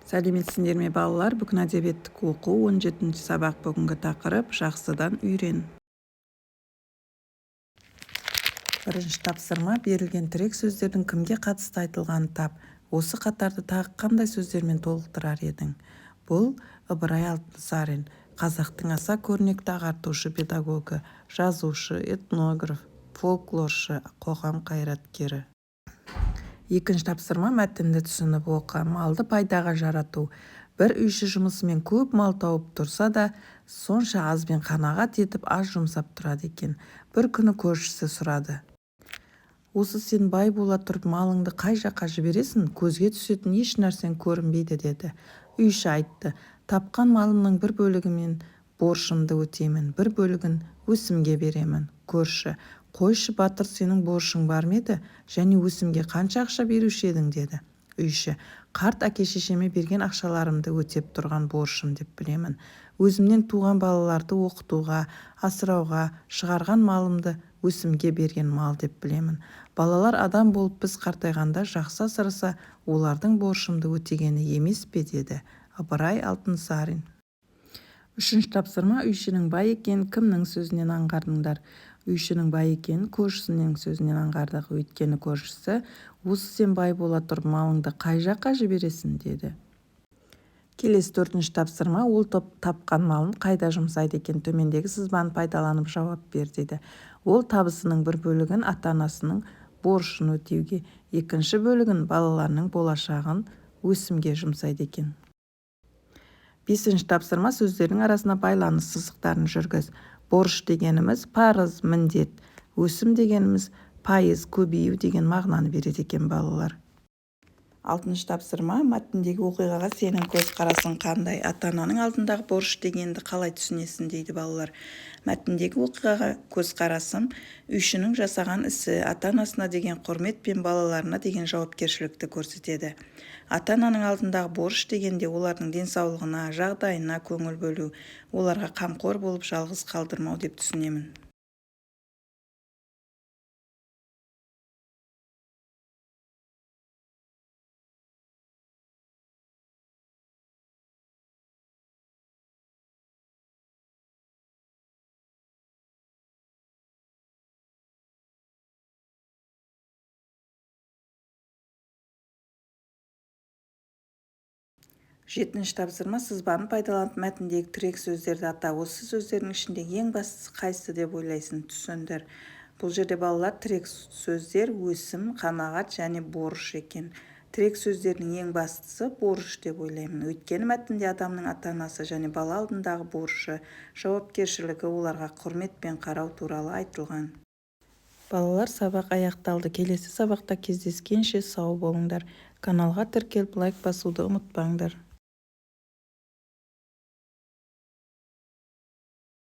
Сәлеметсіңдер ме балалар? Бүгін әдебиеттік оқу 17-ші сабақ. Бүгінгі тақырып жақсыдан үйрен. Бірінші тапсырма: берілген тірек сөздердің кімге қатысты айтылғанын тап. Осы қатарды тағы қандай сөздермен толықтырар едің? Бұл Ыбырай Алтынсарин, қазақтың аса көрнекті ағартушы педагогі, жазушы, этнограф, фольклоршы, қоғам қайраткері. Екінші тапсырма: мәтінді түсініп оқы. Малды пайдаға жарату. Бір үйші жұмысымен көп мал тауып тұрса да, сонша азбен қанағат етіп аз жұмсап тұрады екен. Бір күні көршісі сұрады: осы сен бай бола тұрып малыңды қай жаққа жібересің? Көзге түсетін еш нәрсең көрінбейді, деді. Үйші айтты: тапқан малымның бір бөлігімен борышымды өтеймін, бір бөлігін өсімге беремін. Көрші: қойшы батыр, сенің борышың бар ма еді? Және өсімге қанша ақша беруші едің, деді. Үйші: қарт әке-шешеме берген ақшаларымды өтеп тұрған борышым деп білемін. Өзімнен туған балаларды оқытуға, асырауға шығарған малымды өсімге берген мал деп білемін. Балалар адам болып біз қартайғанда жақсы асыраса, олардың борышымды өтегені емес пе, деді Ыбырай Алтынсарин. Үшінші тапсырма: үйшінің бай екенін кімнің сөзінен аңғардыңдар? Үйшінің бай екенін көршісінің сөзінен аңғардық. Өйткені көршісі: осы сен бай бола тұрып малыңды қай жаққа жібересің, деді. Келесі төртінші тапсырма: ол тапқан малын қайда жұмсайды екен? Төмендегі сызбаны пайдаланып жауап бер, дейді. Ол табысының бір бөлігін ата-анасының борышын өтеуге, екінші бөлігін балаларының болашағын өсімге жұмсайды екен. Бесінші тапсырма: сөздердің арасына байланыс сызықтарын жүргіз. Борыш дегеніміз парыз, міндет. Өсім дегеніміз пайыз, көбею деген мағынаны береді екен балалар. Алтыншы тапсырма: мәтіндегі оқиғаға сенің көзқарасың қандай? Ата-ананың алдындағы борыш дегенді қалай түсінесің, дейді балалар. Мәтіндегі оқиғаға көзқарасым үйшінің жасаған ісі ата-анасына деген құрмет пен балаларына деген жауапкершілікті көрсетеді. Ата-ананың алдындағы борыш дегенде олардың денсаулығына, жағдайына көңіл бөлу, оларға қамқор болып жалғыз қалдырмау деп түсінемін. Жетінші тапсырма: сызбаны пайдаланып мәтіндегі тірек сөздерді ата. Осы сөздердің ішінде ең бастысы қайсысы деп ойлайсың? Түсіндір. Бұл жерде балалар тірек сөздер өсім, қанағат және борыш екен. Тірек сөздердің ең бастысы борыш деп ойлаймын. Өйткені мәтінде адамның ата-анасы және бала алдындағы борышы, жауапкершілігі, оларға құрметпен қарау туралы айтылған. Балалар, сабақ аяқталды. Келесі сабақта кездескенше сау болыңдар. Каналға тіркеліп лайк басуды ұмытпаңдар.